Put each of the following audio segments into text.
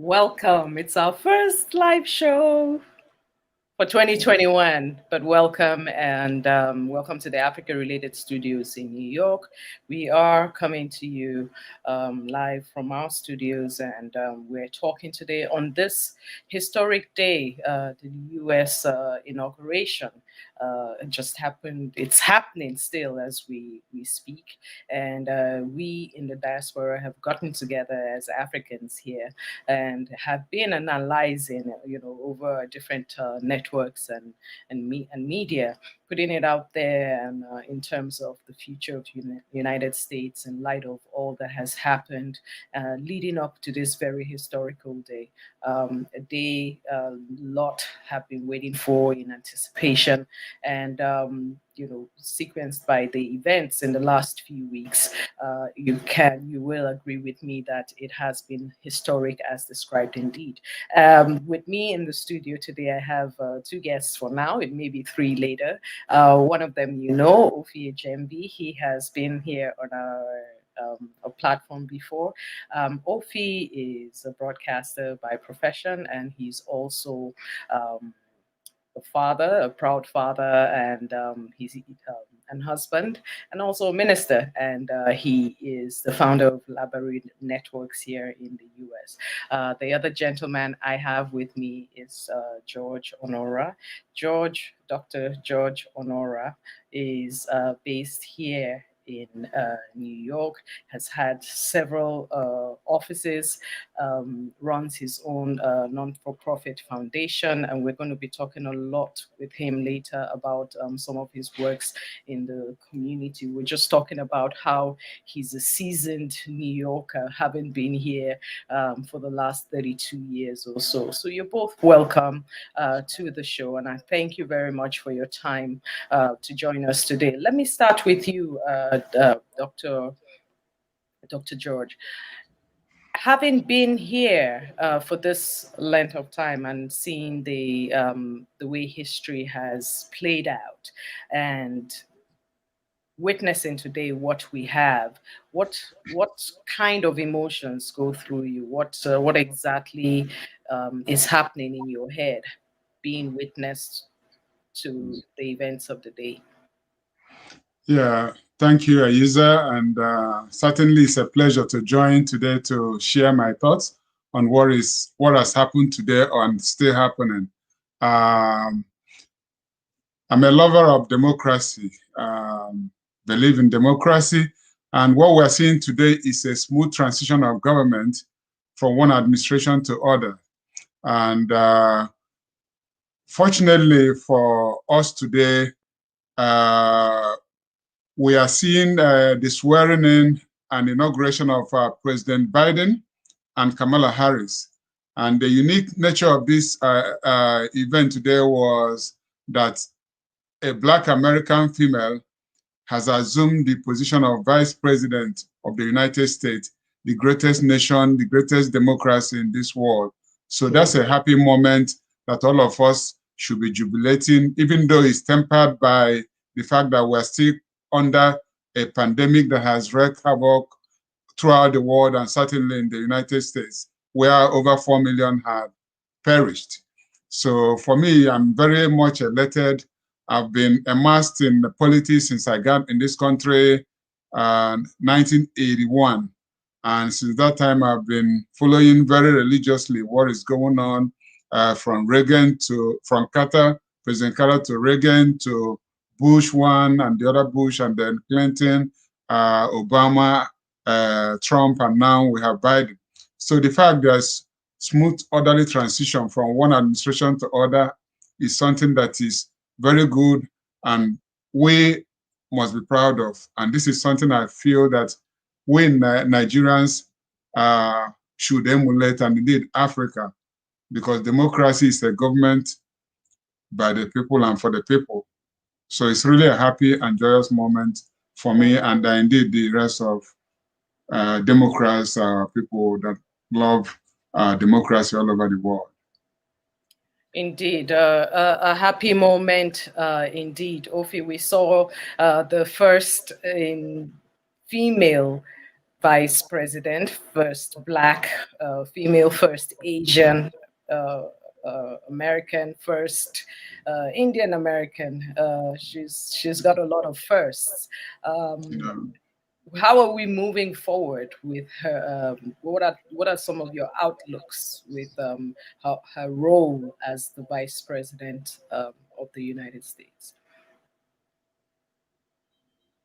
Welcome. It's our first live show for 2021, but welcome and welcome to the Africa Related Studios in New York. We are coming to you live from our studios, and we're talking today on this historic day, the US inauguration. It just happened. It's happening still as we speak, and we in the diaspora have gotten together as Africans here and have been analyzing, over different networks and media, putting it out there and in terms of the future of United States in light of all that has happened leading up to this very historical day. A day a lot have been waiting for in anticipation and sequenced by the events in the last few weeks. You will agree with me that it has been historic as described indeed. With me in the studio today, I have two guests for now. It may be three later. One of them, Ejembi. He has been here on a platform before. Ofi is a broadcaster by profession, and he's also a father, a proud father, and he's and husband, and also a minister. And he is the founder of Labari Networks here in the US. The other gentleman I have with me is George Onuorah. Dr. George Onuorah is based here in New York, has had several offices, runs his own non-for-profit foundation, and we're going to be talking a lot with him later about some of his works in the community. We're just talking about how he's a seasoned New Yorker, having been here for the last 32 years or so. So you're both welcome to the show, and I thank you very much for your time to join us today. Let me start with you, Dr. George. Having been here for this length of time and seeing the way history has played out, and witnessing today what we have, what kind of emotions go through you? What exactly is happening in your head, being witnessed to the events of the day? Yeah, thank you, Ayiza, and certainly it's a pleasure to join today to share my thoughts on what has happened today and still happening. I'm a lover of democracy, believe in democracy, and what we're seeing today is a smooth transition of government from one administration to other. And fortunately for us today, we are seeing the swearing in and inauguration of President Biden and Kamala Harris. And the unique nature of this event today was that a Black American female has assumed the position of Vice President of the United States, the greatest nation, the greatest democracy in this world. So that's a happy moment that all of us should be jubilating, even though it's tempered by the fact that we're still under a pandemic that has wreaked havoc throughout the world and certainly in the United States, where over 4 million have perished. So for me, I'm very much elated. I've been immersed in politics since I got in this country 1981. And since that time, I've been following very religiously what is going on from Carter, President Carter to Reagan to Bush one and the other Bush, and then Clinton, Obama, Trump, and now we have Biden. So the fact there's smooth, orderly transition from one administration to other is something that is very good and we must be proud of. And this is something I feel that we Nigerians should emulate, and indeed Africa, because democracy is a government by the people and for the people. So it's really a happy and joyous moment for me, and indeed the rest of Democrats, people that love democracy all over the world. Indeed, a happy moment indeed. Ofi, we saw the first female vice president, first Black, female, first Asian, American, first Indian American. She's got a lot of firsts. Yeah. How are we moving forward with her? What are some of your outlooks with her role as the vice president of the United States?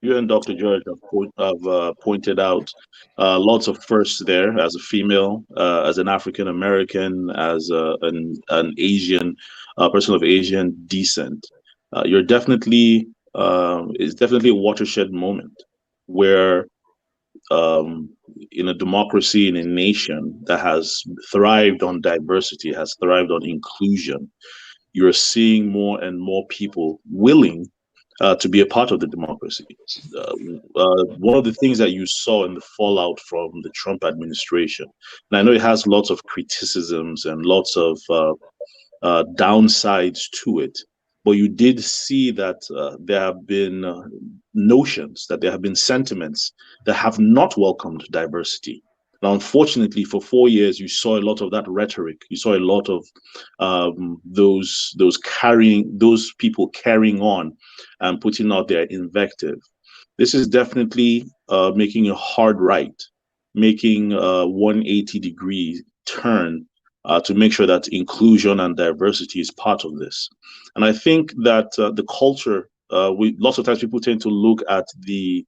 You and Dr. George have pointed out lots of firsts there as a female, as an African American, as an Asian person of Asian descent. You're definitely it's definitely a watershed moment where um, in a democracy, in a nation that has thrived on diversity, has thrived on inclusion, you're seeing more and more people willing to be a part of the democracy. One of the things that you saw in the fallout from the Trump administration, and I know it has lots of criticisms and lots of downsides to it, but you did see that there have been notions, that there have been sentiments that have not welcomed diversity. Now, unfortunately, for 4 years, you saw a lot of that rhetoric. You saw a lot of those people carrying on and putting out their invective. This is definitely making a hard right, making a 180-degree turn to make sure that inclusion and diversity is part of this. And I think that the culture, lots of times people tend to look at the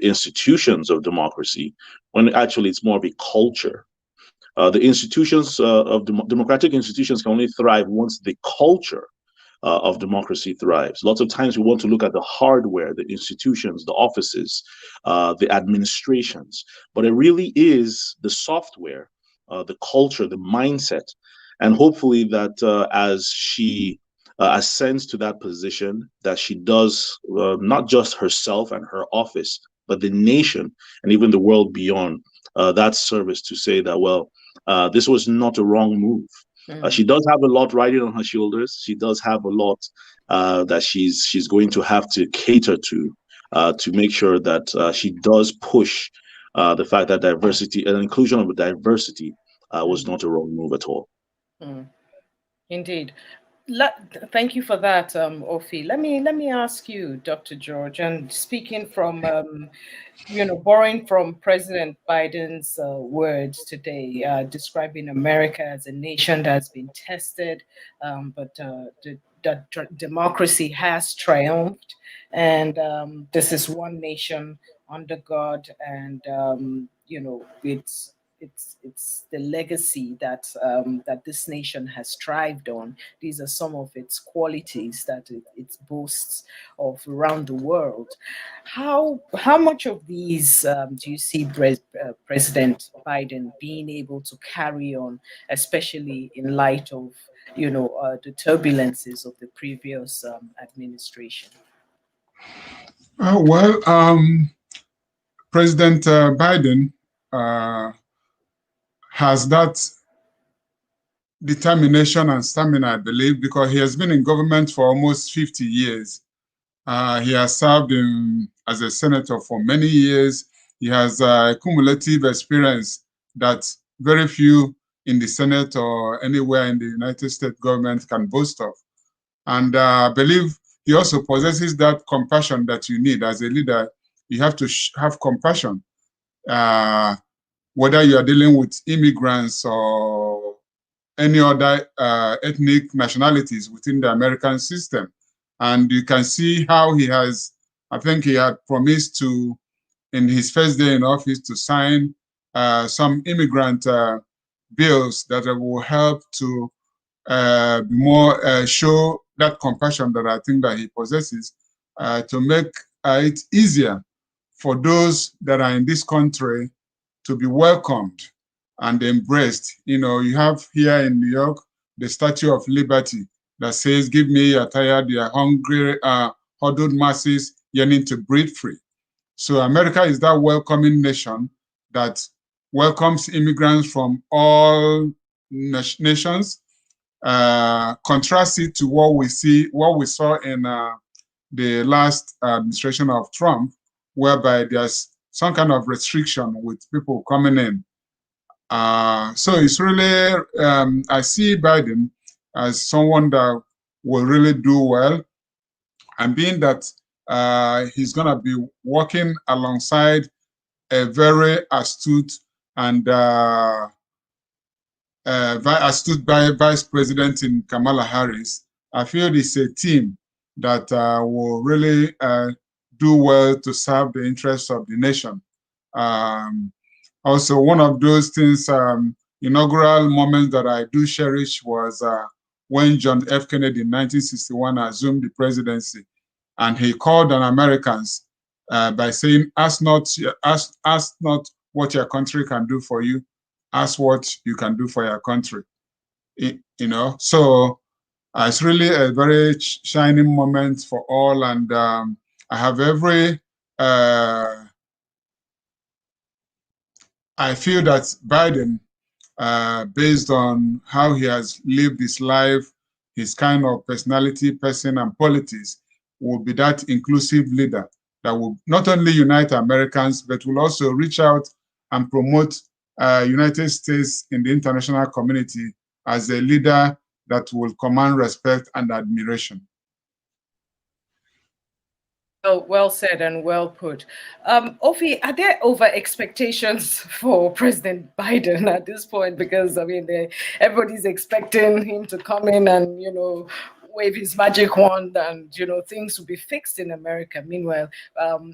institutions of democracy when actually it's more of a culture. The institutions of democratic institutions can only thrive once the culture of democracy thrives. Lots of times we want to look at the hardware, the institutions, the offices, the administrations, but it really is the software, the culture, the mindset. And hopefully that as she ascends to that position, that she does not just herself and her office, but the nation and even the world beyond that service to say that, well, this was not a wrong move. She does have a lot riding on her shoulders. She does have a lot that she's going to have to cater to make sure that she does push the fact that diversity and inclusion of diversity was not a wrong move at all. Indeed. Thank you for that, Ofi. Let me ask you, Dr. George, and speaking from borrowing from President Biden's words today, describing America as a nation that's been tested, but democracy has triumphed, and this is one nation under God, and it's the legacy that that this nation has thrived on. These are some of its qualities that it boasts of around the world. How much of these do you see President Biden being able to carry on, especially in light of the turbulences of the previous administration? President Biden has that determination and stamina, I believe, because he has been in government for almost 50 years. He has served as a senator for many years. He has a cumulative experience that very few in the Senate or anywhere in the United States government can boast of. And I believe he also possesses that compassion that you need as a leader. You have to have compassion. Whether you are dealing with immigrants or any other ethnic nationalities within the American system. And you can see how he has, I think he had promised to, in his first day in office, to sign some immigrant bills that will help to more show that compassion that I think that he possesses to make it easier for those that are in this country to be welcomed and embraced. You have here in New York the Statue of Liberty that says, "Give me your tired, your hungry, huddled masses yearning to breathe free." So America is that welcoming nation that welcomes immigrants from all nations. Contrast it to what we saw in the last administration of Trump, whereby there's some kind of restriction with people coming in. So it's really, I see Biden as someone that will really do well, and being that he's going to be working alongside a very astute and astute vice president in Kamala Harris, I feel it's a team that will really do well to serve the interests of the nation. Also, one of those things, inaugural moments that I do cherish was when John F. Kennedy in 1961 assumed the presidency, and he called on Americans by saying, ask not what your country can do for you, ask what you can do for your country. So it's really a very shining moment for all, and I have every I feel that Biden, based on how he has lived his life, his kind of personality, person, and politics, will be that inclusive leader that will not only unite Americans, but will also reach out and promote United States in the international community as a leader that will command respect and admiration. Well said and well put. Ofi, are there over expectations for President Biden at this point? Because I mean, everybody's expecting him to come in and wave his magic wand, and things will be fixed in America. Meanwhile,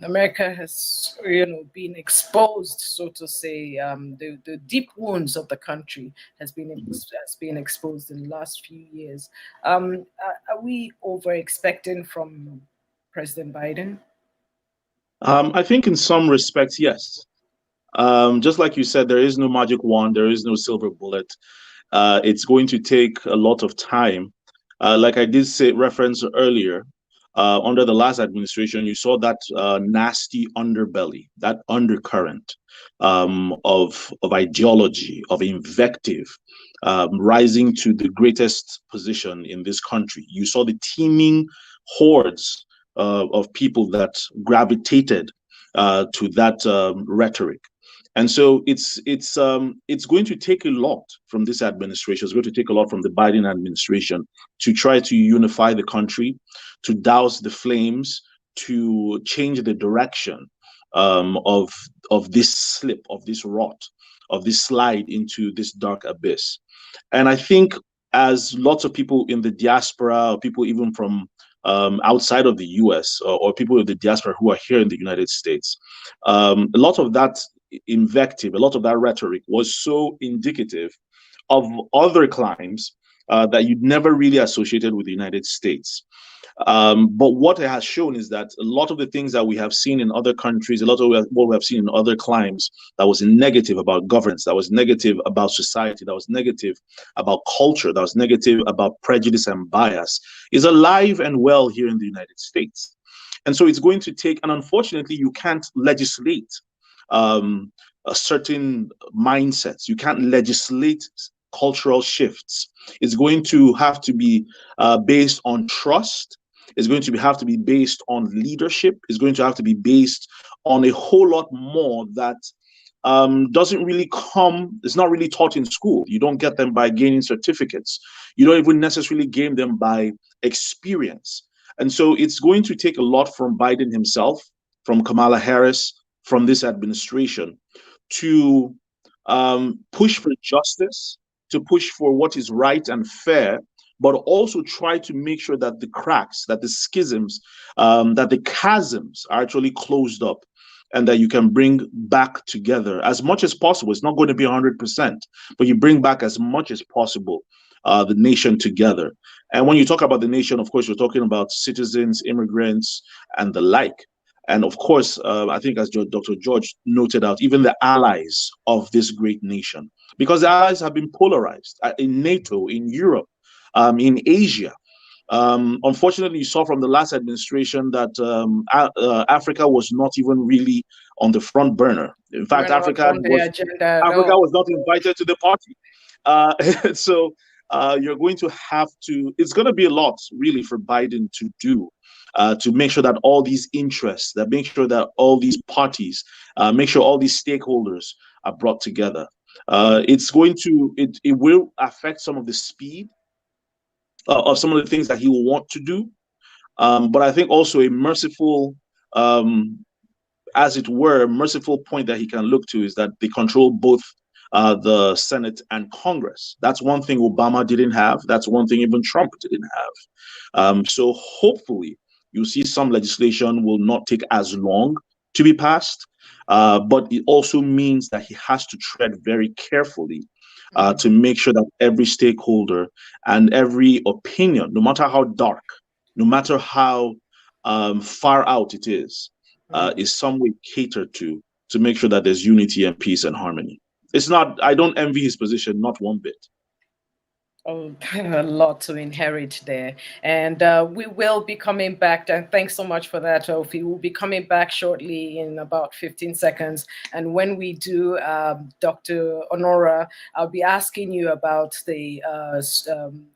America has been exposed, so to say. The deep wounds of the country has been exposed in the last few years. Are we over expecting from President Biden? I think in some respects, yes. Just like you said, there is no magic wand, there is no silver bullet. It's going to take a lot of time. Like I did say, reference earlier, under the last administration, you saw that nasty underbelly, that undercurrent of ideology, of invective, rising to the greatest position in this country. You saw the teeming hordes of people that gravitated to that rhetoric. And so it's going to take a lot from this administration. It's going to take a lot from the Biden administration to try to unify the country, to douse the flames, to change the direction of this slip, of this rot, of this slide into this dark abyss. And I think as lots of people in the diaspora, or people even from outside of the US, or people of the diaspora who are here in the United States, a lot of that invective, a lot of that rhetoric was so indicative of other climes that you'd never really associated with the United States. But what it has shown is that a lot of the things that we have seen in other countries, a lot of what we have seen in other climes that was negative about governance, that was negative about society, that was negative about culture, that was negative about prejudice and bias, is alive and well here in the United States. And so it's going to take, and unfortunately, you can't legislate certain mindsets. You can't legislate cultural shifts. It's going to have to be based on trust. It's going to have to be based on leadership. It's going to have to be based on a whole lot more that doesn't really come, it's not really taught in school. You don't get them by gaining certificates. You don't even necessarily gain them by experience. And so it's going to take a lot from Biden himself, from Kamala Harris, from this administration to push for justice, to push for what is right and fair, but also try to make sure that the cracks, that the schisms, that the chasms are actually closed up, and that you can bring back together as much as possible. It's not going to be 100%, but you bring back as much as possible the nation together. And when you talk about the nation, of course, you're talking about citizens, immigrants, and the like. And of course, I think as Dr. George noted out, even the allies of this great nation, because the allies have been polarized in NATO, in Europe, in Asia. Unfortunately, you saw from the last administration that Africa was not even really on the front burner. In fact, Africa was not invited to the party. So you're going to have to, it's going to be a lot really for Biden to do to make sure that all these interests, that make sure that all these parties, make sure all these stakeholders are brought together. It's going to, it will affect some of the speed of some of the things that he will want to do. But I think also a merciful, as it were, merciful point that he can look to is that they control both the Senate and Congress. That's one thing Obama didn't have. That's one thing even Trump didn't have. So hopefully you'll see some legislation will not take as long to be passed. But it also means that he has to tread very carefully to make sure that every stakeholder and every opinion, no matter how dark, no matter how far out it is some way catered to make sure that there's unity and peace and harmony. It's not, I don't envy his position, not one bit. Oh, a lot to inherit there. And we will be coming back. And thanks so much for that, Ofi. We'll be coming back shortly in about 15 seconds. And when we do, Dr. Onuorah, I'll be asking you about the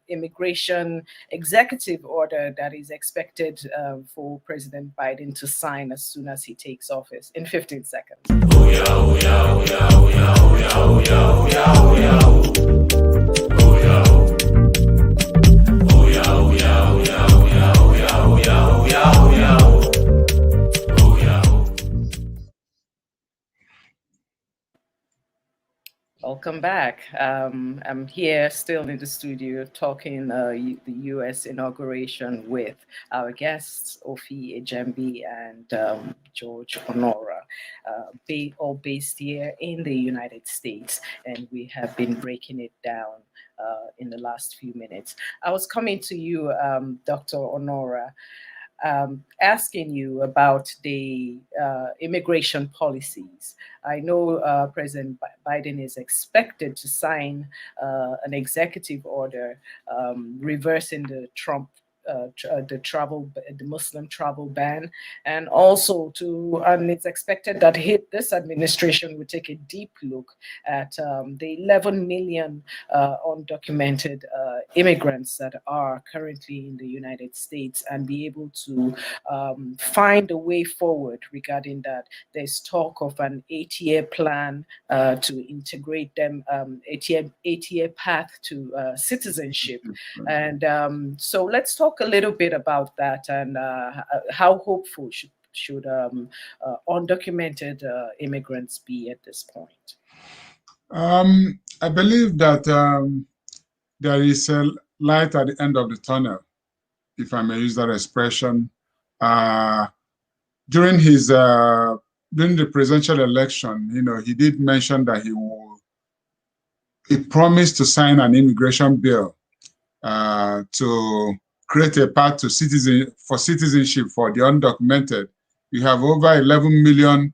immigration executive order that is expected for President Biden to sign as soon as he takes office in 15 seconds. Oh, yeah, oh, yeah, oh, yeah, oh, yeah, oh, yeah, oh, yeah, oh, yeah, oh, yeah. Welcome back. I'm here still in the studio talking the US inauguration with our guests, Ofi Ejembi and George Onuorah, all based here in the United States. And we have been breaking it down in the last few minutes. I was coming to you, Dr. Onuorah, asking you about the immigration policies. I know President Biden is expected to sign an executive order reversing the the Muslim travel ban, and also and it's expected that this administration will take a deep look at the 11 million undocumented immigrants that are currently in the United States and be able to find a way forward regarding that. There's talk of an 8-year plan to integrate them, 8-year path to citizenship. And so let's talk a little bit about that and how hopeful should undocumented immigrants be at this point? I believe that there is a light at the end of the tunnel, if I may use that expression. During the presidential election, he did mention that he promised to sign an immigration bill to create a path to citizenship for the undocumented. We have over 11 million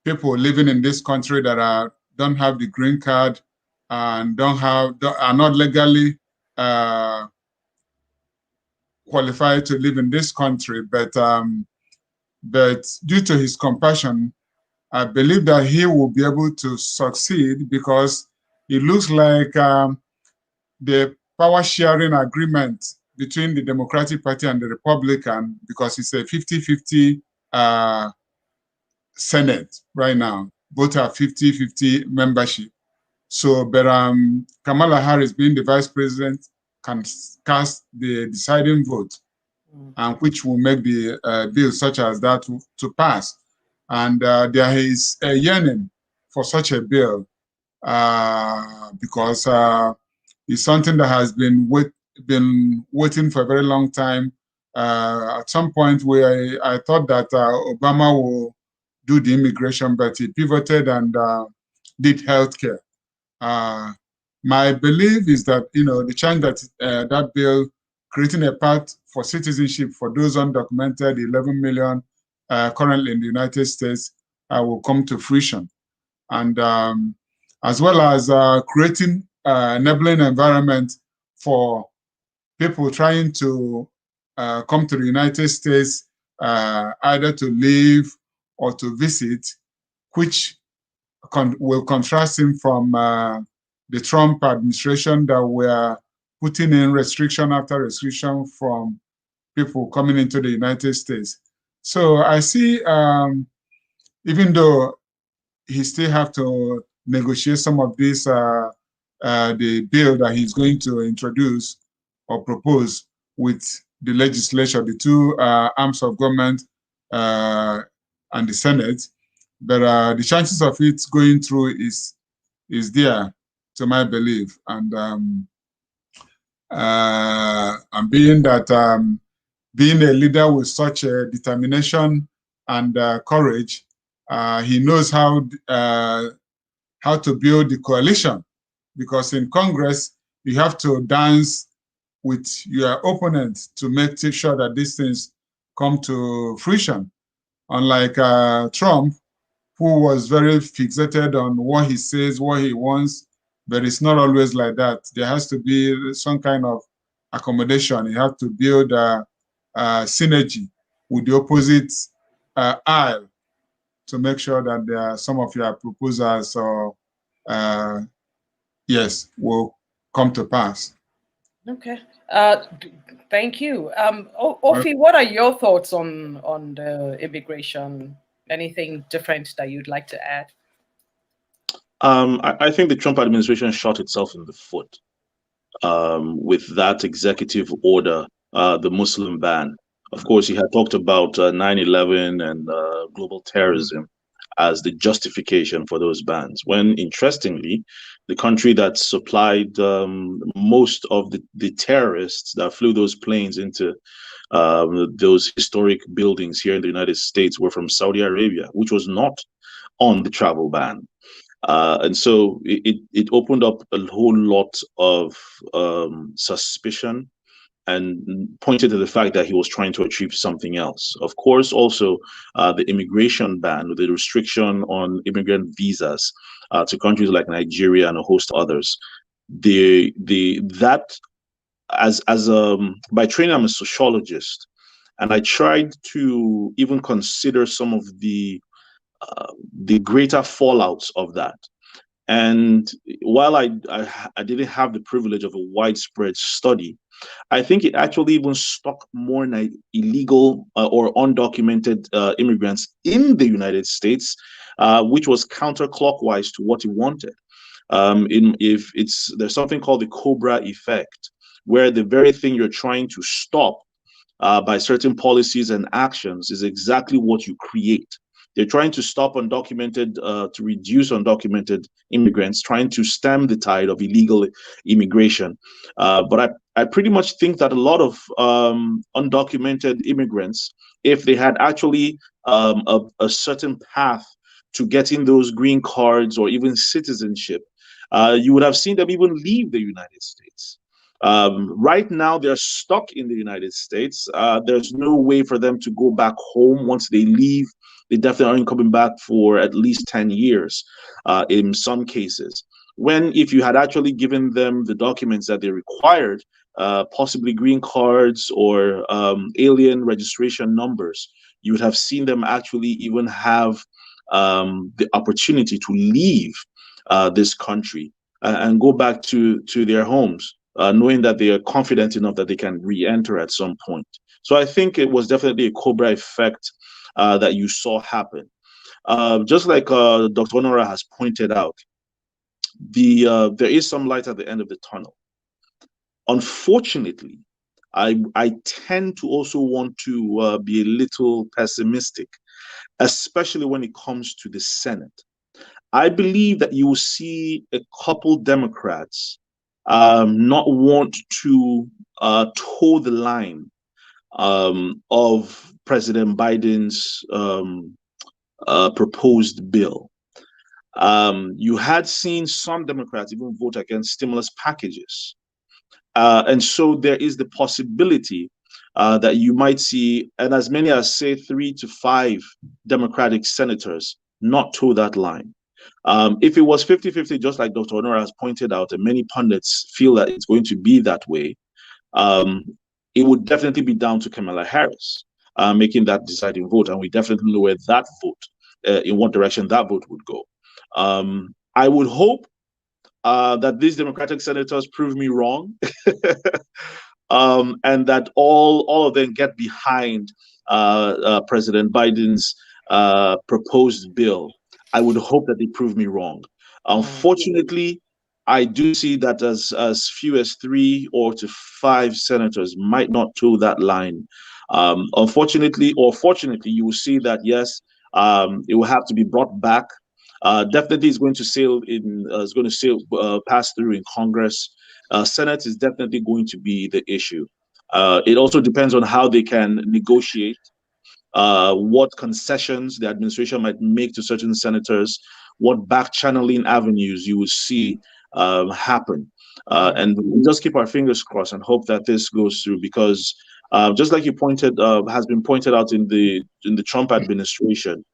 people living in this country that don't have the green card and are not legally qualified to live in this country. But due to his compassion, I believe that he will be able to succeed because it looks like the power sharing agreement between the Democratic Party and the Republican, because it's a 50-50 Senate right now. Both have 50-50 membership. So, but Kamala Harris, being the vice president, can cast the deciding vote, and which will make the bill such as that to pass. And there is a yearning for such a bill because it's something that has been waiting for a very long time. At some point, I thought that Obama will do the immigration, but he pivoted and did healthcare. My belief is that the chance that that bill creating a path for citizenship for those undocumented 11 million currently in the United States will come to fruition, and as well as creating enabling environment for people trying to come to the United States either to live or to visit, which will contrast him from the Trump administration that were putting in restriction after restriction from people coming into the United States. So I see, even though he still have to negotiate some of this, the bill that he's going to introduce or propose with the legislature, the two arms of government and the Senate, but the chances of it going through is there, to my belief, and being that being a leader with such a determination and courage, he knows how to build the coalition, because in Congress you have to dance with your opponent to make sure that these things come to fruition. Unlike Trump, who was very fixated on what he says, what he wants, but it's not always like that. There has to be some kind of accommodation. You have to build synergy with the opposite aisle to make sure that some of your proposals or yes, will come to pass. Okay. Thank you. Ofi, what are your thoughts on the immigration? Anything different that you'd like to add? I think the Trump administration shot itself in the foot with that executive order, the Muslim ban. Of course, he had talked about 9/11 and global terrorism as the justification for those bans, when interestingly, the country that supplied most of the terrorists that flew those planes into those historic buildings here in the United States were from Saudi Arabia, which was not on the travel ban. And so it opened up a whole lot of suspicion and pointed to the fact that he was trying to achieve something else. Of course, also the immigration ban, the restriction on immigrant visas to countries like Nigeria and a host of others. That as by training, I'm a sociologist, and I tried to even consider some of the greater fallouts of that. And while I didn't have the privilege of a widespread study, I think it actually even stuck more illegal or undocumented immigrants in the United States, which was counterclockwise to what he wanted. There's something called the Cobra effect, where the very thing you're trying to stop by certain policies and actions is exactly what you create. They're trying to stop undocumented, to reduce undocumented immigrants, trying to stem the tide of illegal immigration. But I pretty much think that a lot of undocumented immigrants, if they had actually a certain path to getting those green cards or even citizenship, you would have seen them even leave the United States. Right now, they're stuck in the United States. There's no way for them to go back home once they leave. They definitely aren't coming back for at least 10 years in some cases. When if you had actually given them the documents that they required, possibly green cards or alien registration numbers, you would have seen them actually even have the opportunity to leave this country and go back to their homes, knowing that they are confident enough that they can re-enter at some point. So I think it was definitely a Cobra effect that you saw happen. Just like Dr. Onuorah has pointed out, there is some light at the end of the tunnel. Unfortunately, I tend to also want to be a little pessimistic, especially when it comes to the Senate. I believe that you will see a couple Democrats not want to toe the line of President Biden's proposed bill. You had seen some Democrats even vote against stimulus packages. And so there is the possibility that you might see, and as many as say 3 to 5 Democratic senators not toe that line. If it was 50-50, just like Dr. Onuorah has pointed out, and many pundits feel that it's going to be that way, it would definitely be down to Kamala Harris making that deciding vote. And we definitely know where that vote, in what direction that vote would go. I would hope that these Democratic senators prove me wrong, and that all of them get behind President Biden's proposed bill. I would hope that they prove me wrong. Unfortunately, I do see that as few as 3 or to 5 senators might not toe that line. Unfortunately or fortunately, you will see that yes, it will have to be brought back. Definitely, is going to sail in. Is going to sail pass through in Congress. Senate is definitely going to be the issue. It also depends on how they can negotiate, what concessions the administration might make to certain senators, what back channeling avenues you will see happen. And we just keep our fingers crossed and hope that this goes through, because just like you pointed, has been pointed out in the Trump administration,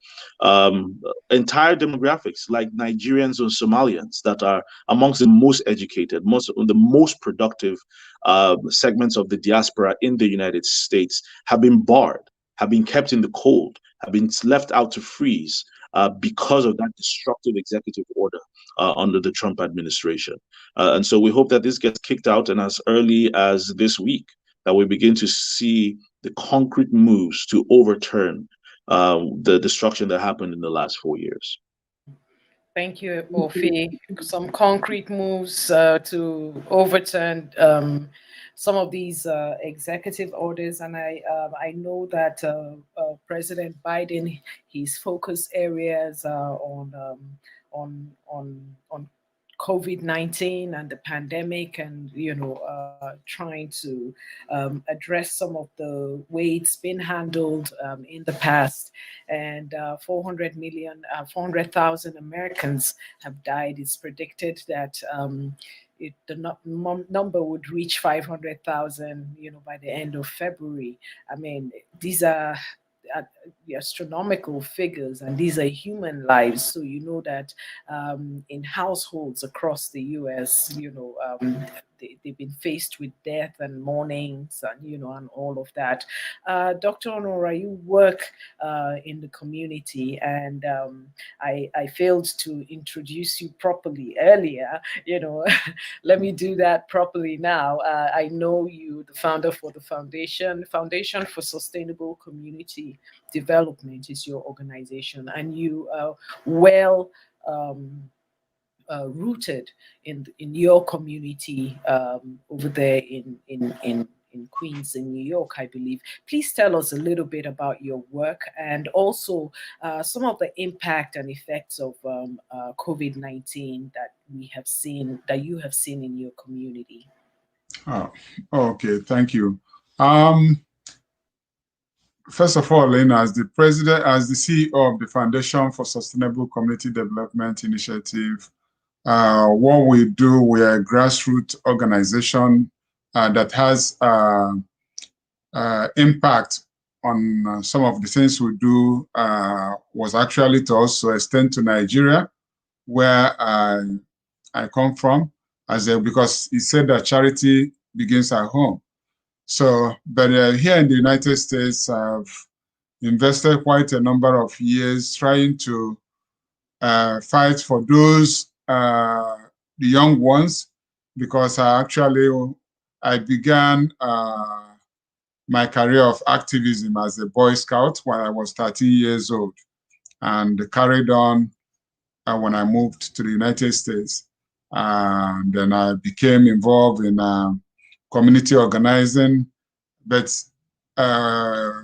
entire demographics like Nigerians and Somalians that are amongst the most educated, the most productive segments of the diaspora in the United States have been barred, have been kept in the cold, have been left out to freeze because of that destructive executive order under the Trump administration. And so we hope that this gets kicked out, and as early as this week, that we begin to see the concrete moves to overturn the destruction that happened in the last 4 years. Thank you, Ofi. Some concrete moves to overturn some of these executive orders, and I know that President Biden, his focus areas on COVID-19 and the pandemic, and trying to address some of the way it's been handled in the past. And 400,000 Americans have died. It's predicted that the number would reach 500,000, by the end of February. I mean, these are the astronomical figures, and these are human lives. So you know that in households across the US, they've been faced with death and mournings, and and all of that. Dr. Onuorah, you work in the community, and I failed to introduce you properly earlier. Let me do that properly now. I know you, the founder for the Foundation for Sustainable Community Development is your organization, and you are well rooted in your community over there in Queens, in New York, I believe. Please tell us a little bit about your work, and also some of the impact and effects of COVID-19 that you have seen in your community. Oh, okay, thank you. First of all, Lena, as the CEO of the Foundation for Sustainable Community Development Initiative, what we do, we are a grassroots organization that has impact on some of the things we do, was actually to also extend to Nigeria, where I come from, because he said that charity begins at home. So, but here in the United States, I've invested quite a number of years trying to fight for those, the young ones, because I began my career of activism as a Boy Scout when I was 13 years old, and carried on when I moved to the United States. And then I became involved in community organizing, but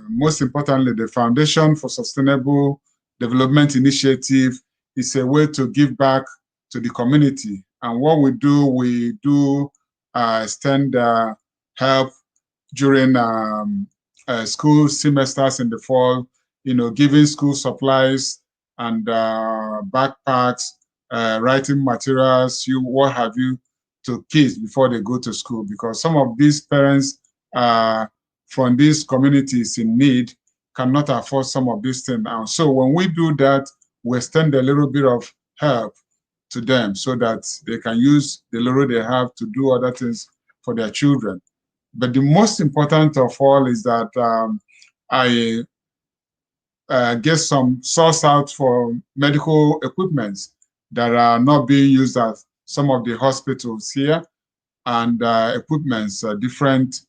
most importantly, the Foundation for Sustainable Development Initiative is a way to give back to the community. And what we do extend help during school semesters in the fall, giving school supplies and backpacks, writing materials, what have you, to kids before they go to school, because some of these parents from these communities in need cannot afford some of these things. And so when we do that, we extend a little bit of help to them so that they can use the little they have to do other things for their children. But the most important of all is that I get some source out for medical equipment that are not being used as some of the hospitals here and equipments, different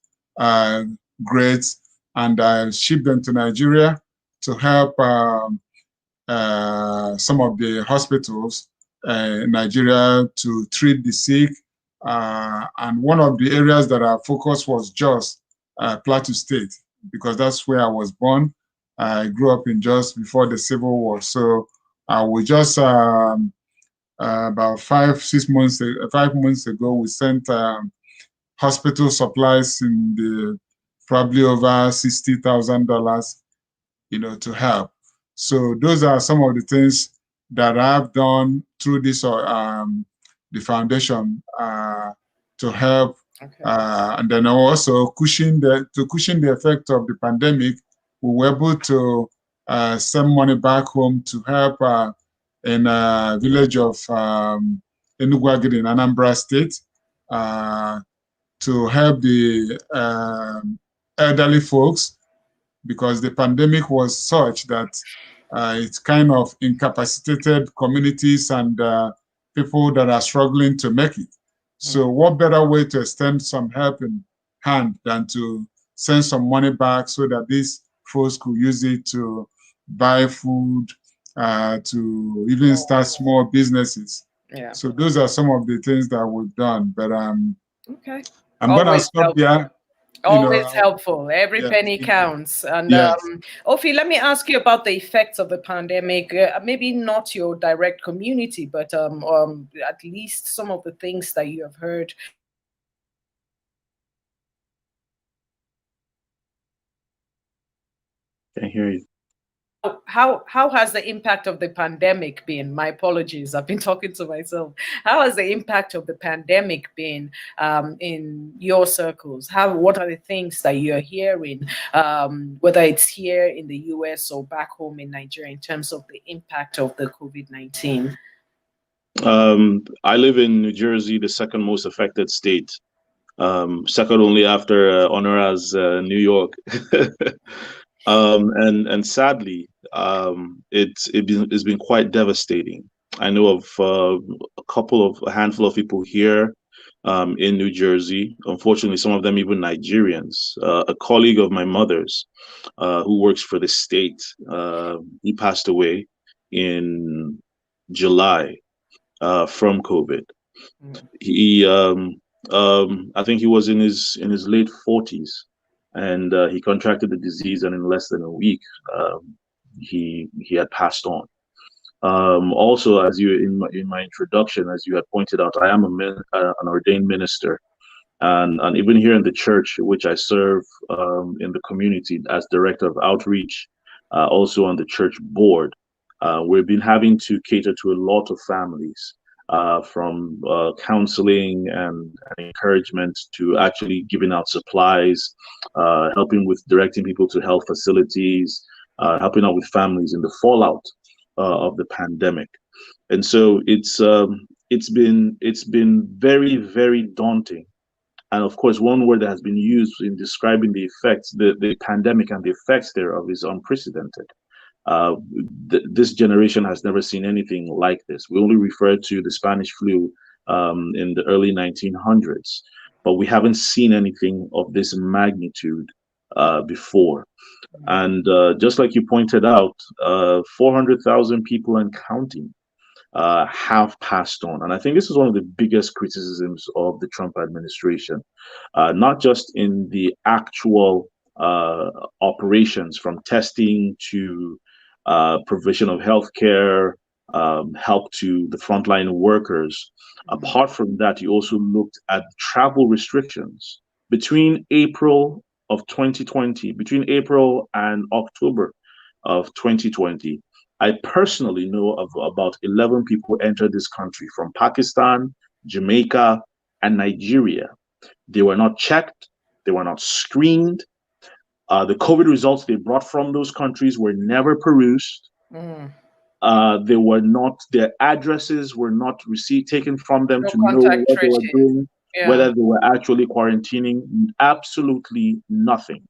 grades, and ship them to Nigeria to help some of the hospitals in Nigeria to treat the sick. And one of the areas that our focus was Jos, Plateau State, because that's where I was born. I grew up in Jos before the Civil War. So we just about 5 months ago, we sent hospital supplies in the probably over $60,000, to help. So those are some of the things that I've done through this the foundation to help. Okay. And then also to cushion the effect of the pandemic, we were able to send money back home to help in a village of Enugu in Anambra State to help the elderly folks, because the pandemic was such that it kind of incapacitated communities and people that are struggling to make it. So what better way to extend some helping hand than to send some money back so that these folks could use it to buy food, to even start small businesses. Yeah. So those are some of the things that we've done. But okay. I'm gonna stop there. Always helpful. Every penny counts. And Ofi, let me ask you about the effects of the pandemic. Maybe not your direct community, but at least some of the things that you have heard. Can't hear you. How has the impact of the pandemic been? My apologies, I've been talking to myself. How has the impact of the pandemic been in your circles? What are the things that you're hearing, whether it's here in the US or back home in Nigeria, in terms of the impact of the COVID-19? I live in New Jersey, the second most affected state, second only after Onuorah's New York. And sadly, it's been quite devastating. I know of a handful of people here in New Jersey. Unfortunately, some of them even Nigerians. A colleague of my mother's who works for the state, he passed away in July from COVID. He, I think he was in his late 40s. And he contracted the disease, and in less than a week, he had passed on. Also, as you in my introduction, as you had pointed out, I am an ordained minister, and even here in the church, which I serve in the community as director of outreach, also on the church board, we've been having to cater to a lot of families. From counseling and encouragement to actually giving out supplies, helping with directing people to health facilities, helping out with families in the fallout of the pandemic. And so it's been very, very daunting. And of course, one word that has been used in describing the effects, the pandemic and the effects thereof, is unprecedented. This generation has never seen anything like this. We only refer to the Spanish flu in the early 1900s, but we haven't seen anything of this magnitude before. And just like you pointed out, 400,000 people and counting have passed on. And I think this is one of the biggest criticisms of the Trump administration, not just in the actual operations from testing to provision of healthcare, help to the frontline workers. Apart from that, you also looked at travel restrictions between April of 2020, between April and October of 2020. I personally know of about 11 people entered this country from Pakistan, Jamaica, and Nigeria. They were not checked. They were not screened. The COVID results they brought from those countries were never perused. They were not, their addresses were not taken from them to know what they were doing, whether they were actually quarantining, absolutely nothing.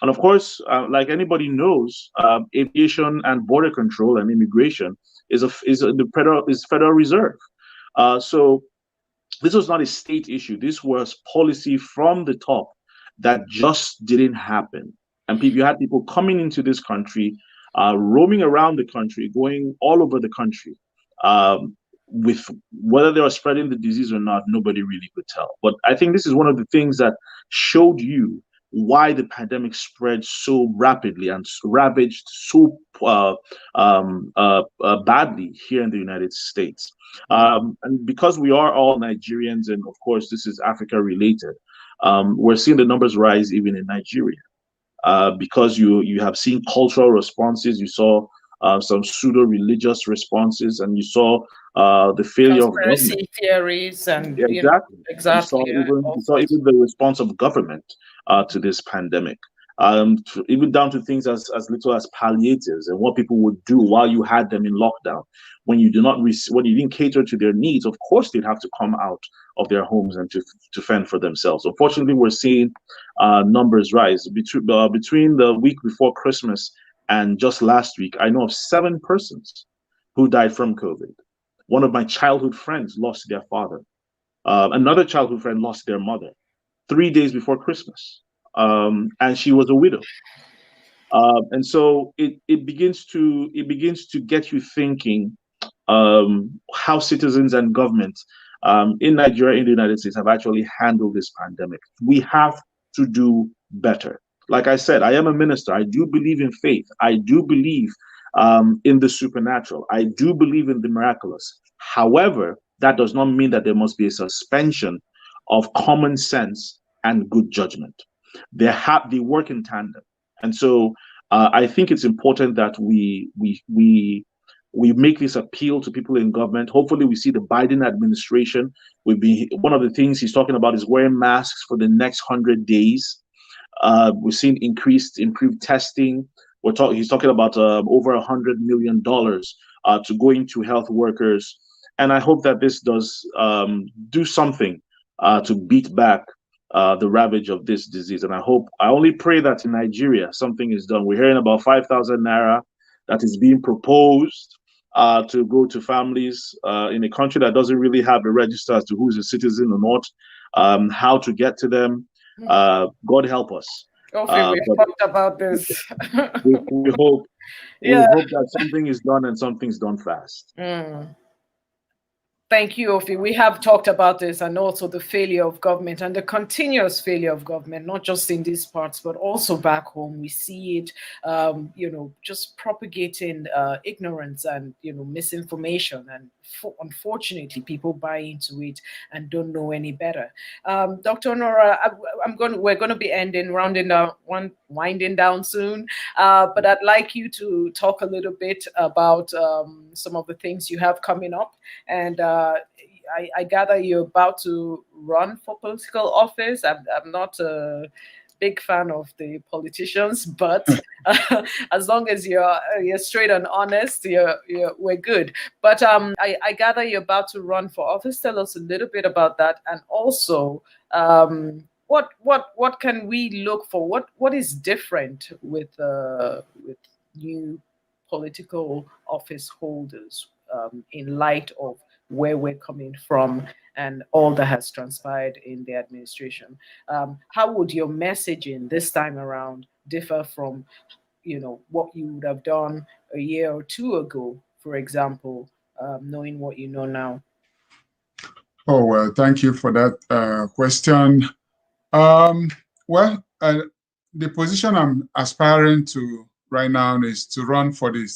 And of course, like anybody knows, aviation and border control and immigration is Federal Reserve. So This was not a state issue. This was policy from the top that just didn't happen. And you had people coming into this country, roaming around the country, going all over the country. With whether they were spreading the disease or not, nobody really could tell. But I think this is one of the things that showed you why the pandemic spread so rapidly and ravaged so badly here in the United States. And because we are all Nigerians, and of course this is Africa related, we're seeing the numbers rise even in Nigeria. Because you have seen cultural responses, you saw some pseudo-religious responses, and you saw the failure of government. Theories and exactly. Exactly. You saw even the response of government to this pandemic, even down to things as little as palliatives and what people would do while you had them in lockdown. When you when you didn't cater to their needs, of course they'd have to come out of their homes and to fend for themselves. Unfortunately, we're seeing numbers rise. Between the week before Christmas and just last week, I know of 7 persons who died from COVID. One of my childhood friends lost their father. Another childhood friend lost their mother 3 days before Christmas, and she was a widow. And so it begins to get you thinking how citizens and government in Nigeria, in the United States, have actually handled this pandemic. We have to do better. Like I said, I am a minister. I do believe in faith. I do believe in the supernatural. I do believe in the miraculous. However, that does not mean that there must be a suspension of common sense and good judgment. They work in tandem. And so I think it's important that we make this appeal to people in government. Hopefully we see the Biden administration. One of the things he's talking about is wearing masks for the next 100 days. We've seen improved testing. He's talking about over $100 million to go into health workers. And I hope that this does do something to beat back the ravage of this disease. And I only pray that in Nigeria, something is done. We're hearing about 5,000 naira that is being proposed to go to families in a country that doesn't really have a register as to who's a citizen or not, how to get to them. God help us. We've talked about this. we hope that something is done and something's done fast. Thank you, Ofi. We have talked about this, and also the failure of government and the continuous failure of government, not just in these parts, but also back home. We see it, just propagating ignorance and, misinformation. And unfortunately, people buy into it and don't know any better. Dr. Onuorah, we're going to be winding down soon, but I'd like you to talk a little bit about some of the things you have coming up. And I gather you're about to run for political office. I'm not a big fan of the politicians, but as long as you're straight and honest, we're good. But I gather you're about to run for office. Tell us a little bit about that, and also what can we look for? What is different with new political office holders in light of where we're coming from and all that has transpired in the administration? How would your messaging this time around differ from, what you would have done a year or two ago, for example, knowing what you know now? Oh, well, thank you for that question. The position I'm aspiring to right now is to run for the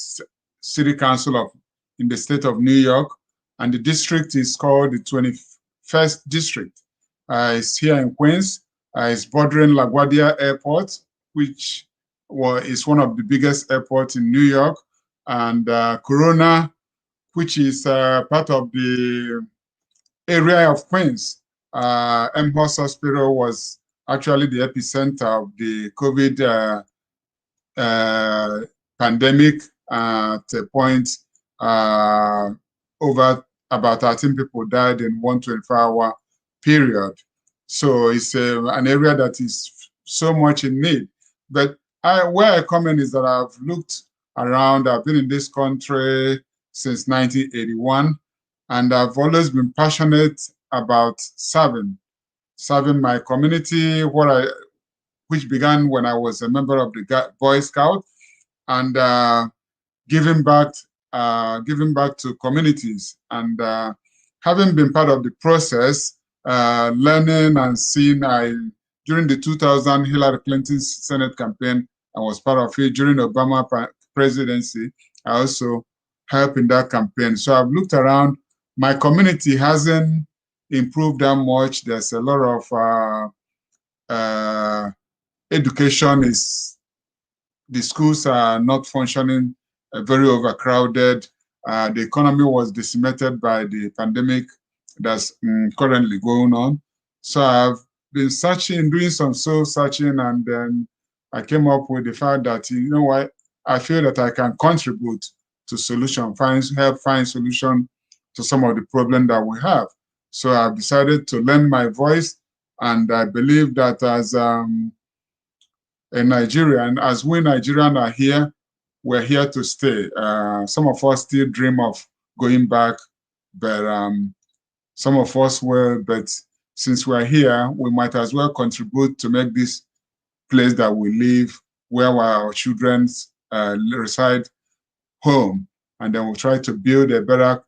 City Council in the state of New York, and the district is called the 21st District. It's here in Queens. It's bordering LaGuardia Airport, which is one of the biggest airports in New York, and Corona, which is part of the area of Queens. Amherst Hospital was actually the epicenter of the COVID pandemic at a point. Over about 13 people died in one 24-hour period. So it's an area that is so much in need. But where I come in is that I've looked around. I've been in this country since 1981, and I've always been passionate about serving my community, which began when I was a member of the Boy Scout, and giving back to communities, and having been part of the process, learning and seeing. During the 2000 Hillary Clinton Senate campaign, I was part of it. During Obama presidency, I also helped in that campaign. So I've looked around. My community hasn't improved that much. There's a lot of education the schools are not functioning, very overcrowded. The economy was decimated by the pandemic that's currently going on. So I've been searching, doing some soul searching, and then I came up with the fact that, you know what, I feel that I can contribute to help find solution to some of the problems that we have. So I've decided to lend my voice, and I believe that as a Nigerian, as we Nigerians are here, we're here to stay. Some of us still dream of going back, but some of us will. But since we're here, we might as well contribute to make this place that we live, where our children reside, home, and then we'll try to build a better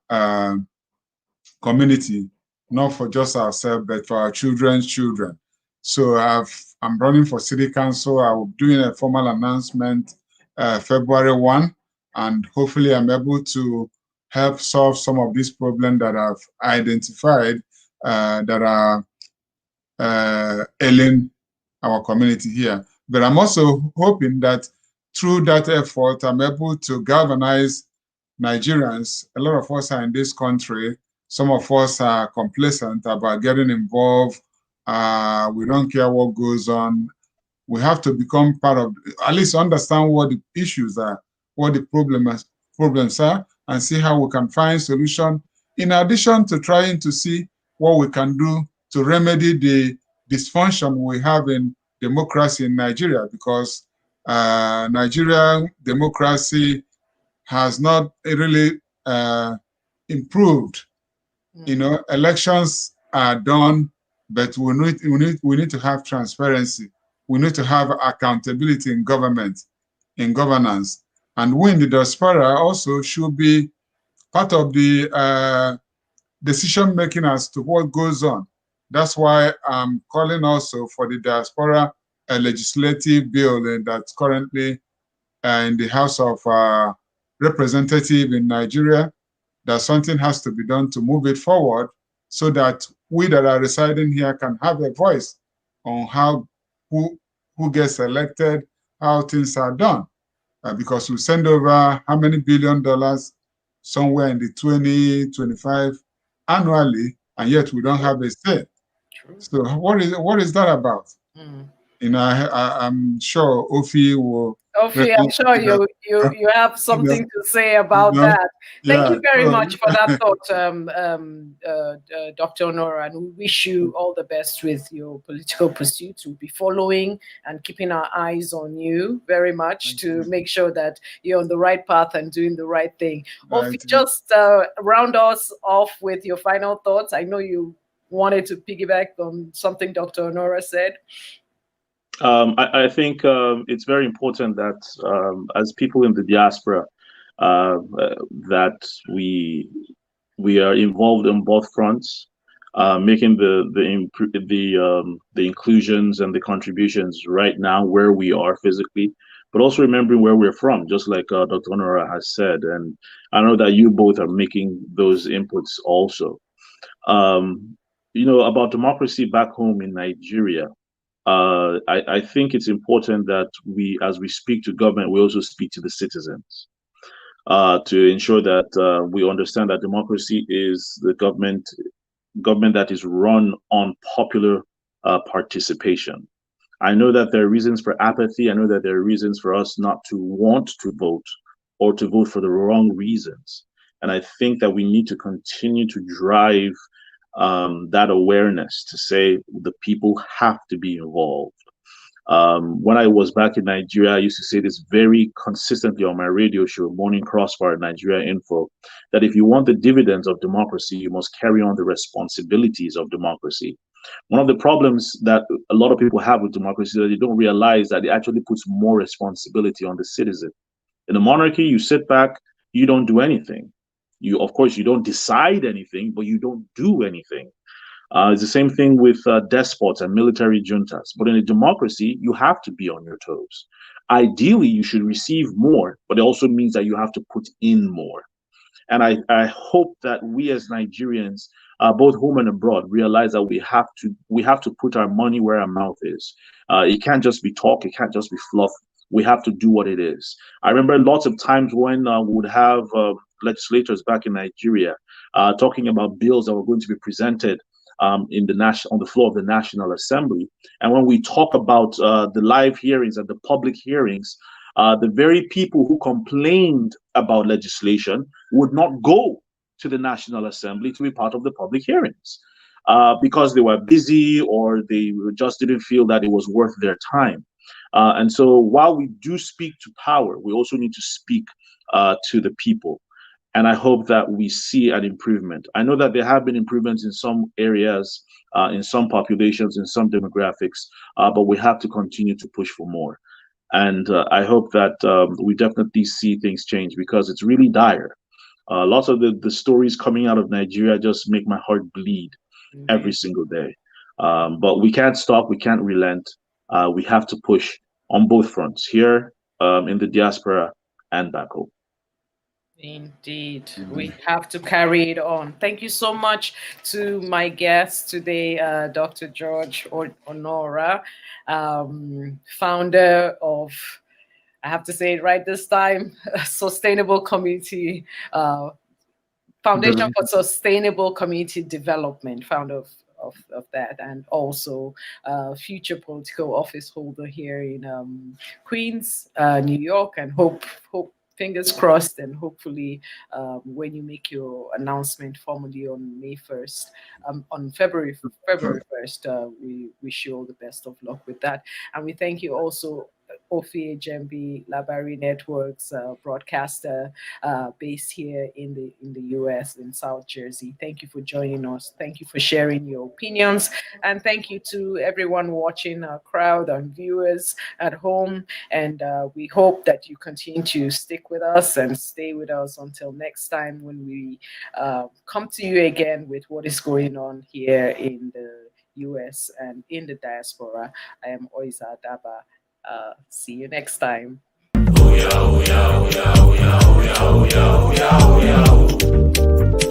community, not for just ourselves, but for our children's children. So I'm running for city council. I'm doing a formal announcement February 1, and hopefully I'm able to help solve some of these problems that I've identified that are ailing our community here. But I'm also hoping that through that effort, I'm able to galvanize Nigerians. A lot of us are in this country. Some of us are complacent about getting involved. We don't care what goes on. We have to become part of, at least understand what the issues are, what the problems are, and see how we can find solution. In addition to trying to see what we can do to remedy the dysfunction we have in democracy in Nigeria, because Nigerian democracy has not really improved. You know, elections are done, but we need to have transparency. We need to have accountability in government, in governance. And we in the diaspora also should be part of the decision making as to what goes on. That's why I'm calling also for the diaspora legislative bill that's currently in the House of Representatives in Nigeria, that something has to be done to move it forward so that we that are residing here can have a voice on who gets elected, how things are done. Because we send over how many $billion somewhere in the 2025 annually, and yet we don't have a say. True. So what is that about? You know, I'm sure Ofi will. Ofi, I'm sure you have something to say about that. Thank you very much for that thought, Dr. Onuorah, and we wish you all the best with your political pursuits. We'll be following and keeping our eyes on you very much to make sure that you're on the right path and doing the right thing. Ofi, just round us off with your final thoughts. I know you wanted to piggyback on something Dr. Onuorah said. I think it's very important that as people in the diaspora, that we are involved on both fronts, making the inclusions and the contributions right now where we are physically, but also remembering where we're from, just like Dr. Onuorah has said. And I know that you both are making those inputs also. You know, about democracy back home in Nigeria. I think it's important that as we speak to government, we also speak to the citizens to ensure that we understand that democracy is the government that is run on popular participation. I know that there are reasons for apathy. I know that there are reasons for us not to want to vote or to vote for the wrong reasons. And I think that we need to continue to drive that awareness to say the people have to be involved. When I was back in Nigeria, I used to say this very consistently on my radio show, Morning Crossfire Nigeria Info, that if you want the dividends of democracy, you must carry on the responsibilities of democracy. One of the problems that a lot of people have with democracy is that they don't realize that it actually puts more responsibility on the citizen. In a monarchy, you sit back, you don't do anything. Of course, you don't decide anything, but you don't do anything. It's the same thing with despots and military juntas. But in a democracy, you have to be on your toes. Ideally, you should receive more, but it also means that you have to put in more. And I hope that we as Nigerians, both home and abroad, realize that we have to put our money where our mouth is. It can't just be talk. It can't just be fluff. We have to do what it is. I remember lots of times when we would have legislators back in Nigeria talking about bills that were going to be presented on the floor of the National Assembly. And when we talk about the live hearings and the public hearings, the very people who complained about legislation would not go to the National Assembly to be part of the public hearings because they were busy or they just didn't feel that it was worth their time. And so while we do speak to power, we also need to speak to the people. And I hope that we see an improvement. I know that there have been improvements in some areas, in some populations, in some demographics, but we have to continue to push for more. And I hope that we definitely see things change because it's really dire. Lots of the stories coming out of Nigeria just make my heart bleed every single day. But we can't stop. We can't relent. We have to push on both fronts, here in the diaspora and back home. Indeed, we have to carry it on. Thank you so much to my guest today, Dr. George Onuorah, founder of, I have to say it right this time, Sustainable Community Foundation for Sustainable Community Development, founder of that, and also future political office holder here in Queens, New York, and hope fingers crossed, and hopefully when you make your announcement formally on May 1st, on February 1st, we wish you all the best of luck with that. And we thank you also, Ejembi, Labari Networks broadcaster based here in the US, in South Jersey. Thank you for joining us. Thank you for sharing your opinions. And thank you to everyone watching, our crowd and viewers at home. And we hope that you continue to stick with us and stay with us until next time when we come to you again with what is going on here in the US and in the diaspora. I am Oiza Daba. See you next time.